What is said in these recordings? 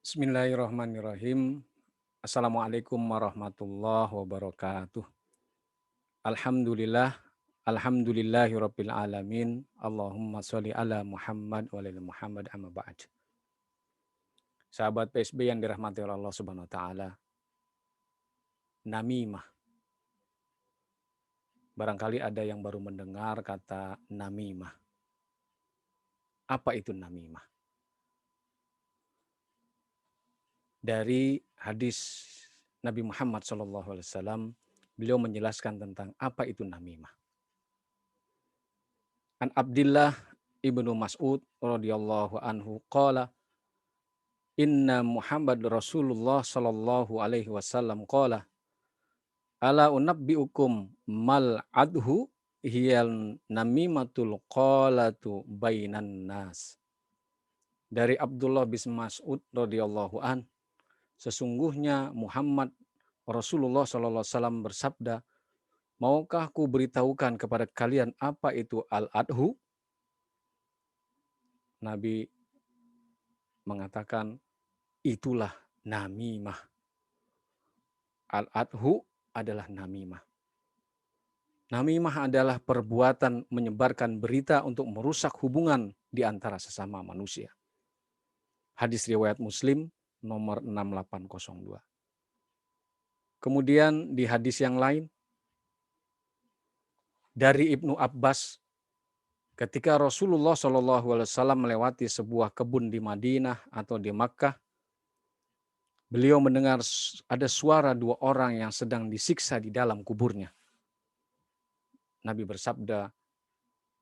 Bismillahirrahmanirrahim. Assalamualaikum warahmatullahi wabarakatuh. Alhamdulillah, alhamdulillahirabbil alamin. Allahumma sholli ala Muhammad wa ala Muhammad amma ba'd. Sahabat PSB yang dirahmati oleh Allah Subhanahu wa taala. Namimah. Barangkali ada yang baru mendengar kata namimah. Apa itu namimah? Dari hadis Nabi Muhammad SAW, beliau menjelaskan tentang apa itu namimah. An Abdillah ibnu Mas'ud radhiyallahu anhu qala inna Muhammad Rasulullah sallallahu alaihi wasallam qala ala unabbiukum mal adhu hiyal namimatul qalatu bainan nas. Dari Abdullah bin Mas'ud radhiyallahu an, sesungguhnya Muhammad Rasulullah sallallahu alaihi wasallam bersabda, maukah ku beritahukan kepada kalian apa itu al-adhu? Nabi mengatakan, itulah namimah. Al-adhu adalah namimah. Namimah adalah perbuatan menyebarkan berita untuk merusak hubungan di antara sesama manusia. Hadis riwayat Muslim nomor 6802. Kemudian di hadis yang lain, dari Ibnu Abbas, ketika Rasulullah SAW melewati sebuah kebun di Madinah atau di Makkah, beliau mendengar ada suara dua orang yang sedang disiksa di dalam kuburnya. Nabi bersabda,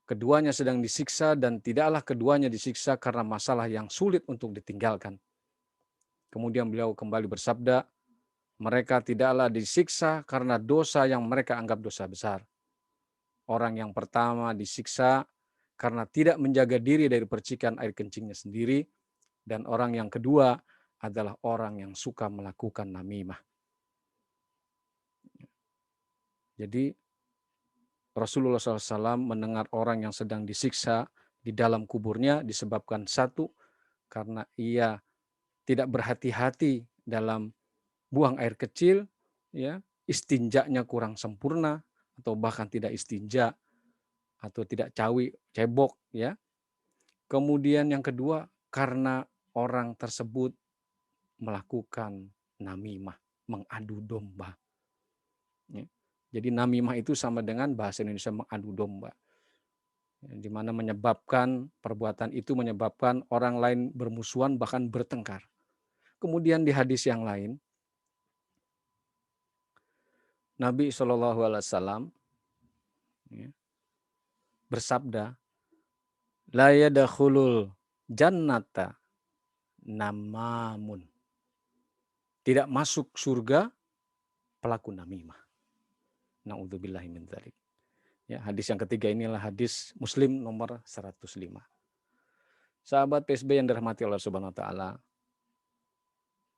keduanya sedang disiksa dan tidaklah keduanya disiksa karena masalah yang sulit untuk ditinggalkan. Kemudian beliau kembali bersabda, mereka tidaklah disiksa karena dosa yang mereka anggap dosa besar. Orang yang pertama disiksa karena tidak menjaga diri dari percikan air kencingnya sendiri, dan orang yang kedua adalah orang yang suka melakukan namimah. Jadi Rasulullah SAW mendengar orang yang sedang disiksa di dalam kuburnya disebabkan satu, karena ia tidak berhati-hati dalam buang air kecil, ya, istinjanya kurang sempurna, atau bahkan tidak istinja, atau tidak cebok, ya. Kemudian yang kedua, karena orang tersebut melakukan namimah, mengadu domba. Ya. Jadi namimah itu sama dengan bahasa Indonesia mengadu domba, di mana menyebabkan perbuatan itu menyebabkan orang lain bermusuhan bahkan bertengkar. Kemudian di hadis yang lain, Nabi SAW bersabda, la yadkhulul jannata namamun. Tidak masuk surga pelaku namimah. Na'udzubillahi min dzalik. Ya, hadis yang ketiga inilah hadis Muslim nomor 105. Sahabat PSB yang dirahmati Allah Subhanahu wa taala,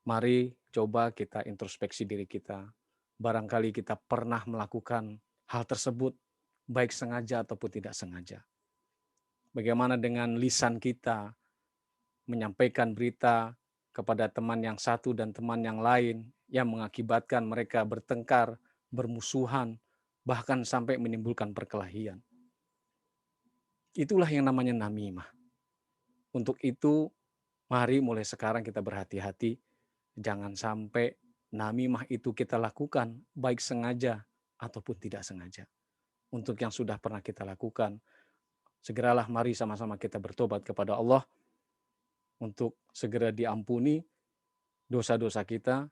mari coba kita introspeksi diri kita. Barangkali kita pernah melakukan hal tersebut, baik sengaja ataupun tidak sengaja. Bagaimana dengan lisan kita menyampaikan berita kepada teman yang satu dan teman yang lain yang mengakibatkan mereka bertengkar, bermusuhan, bahkan sampai menimbulkan perkelahian. Itulah yang namanya namimah. Untuk itu, mari mulai sekarang kita berhati-hati. Jangan sampai namimah itu kita lakukan, baik sengaja ataupun tidak sengaja. Untuk yang sudah pernah kita lakukan, segeralah mari sama-sama kita bertobat kepada Allah untuk segera diampuni dosa-dosa kita,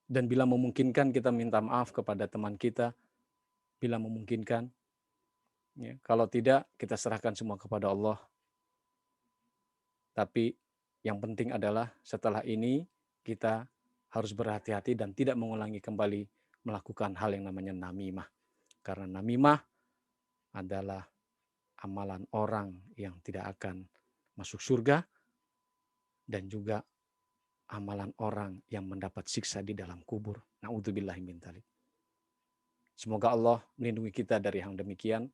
dan bila memungkinkan kita minta maaf kepada teman kita, bila memungkinkan. Ya, kalau tidak, kita serahkan semua kepada Allah. Tapi yang penting adalah setelah ini kita harus berhati-hati dan tidak mengulangi kembali melakukan hal yang namanya namimah. Karena namimah adalah amalan orang yang tidak akan masuk surga, dan juga amalan orang yang mendapat siksa di dalam kubur. Na'udzubillahi min dzalik. Semoga Allah melindungi kita dari yang demikian.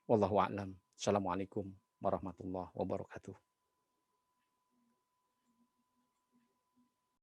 Wallahu a'lam. Assalamualaikum warahmatullahi wabarakatuh.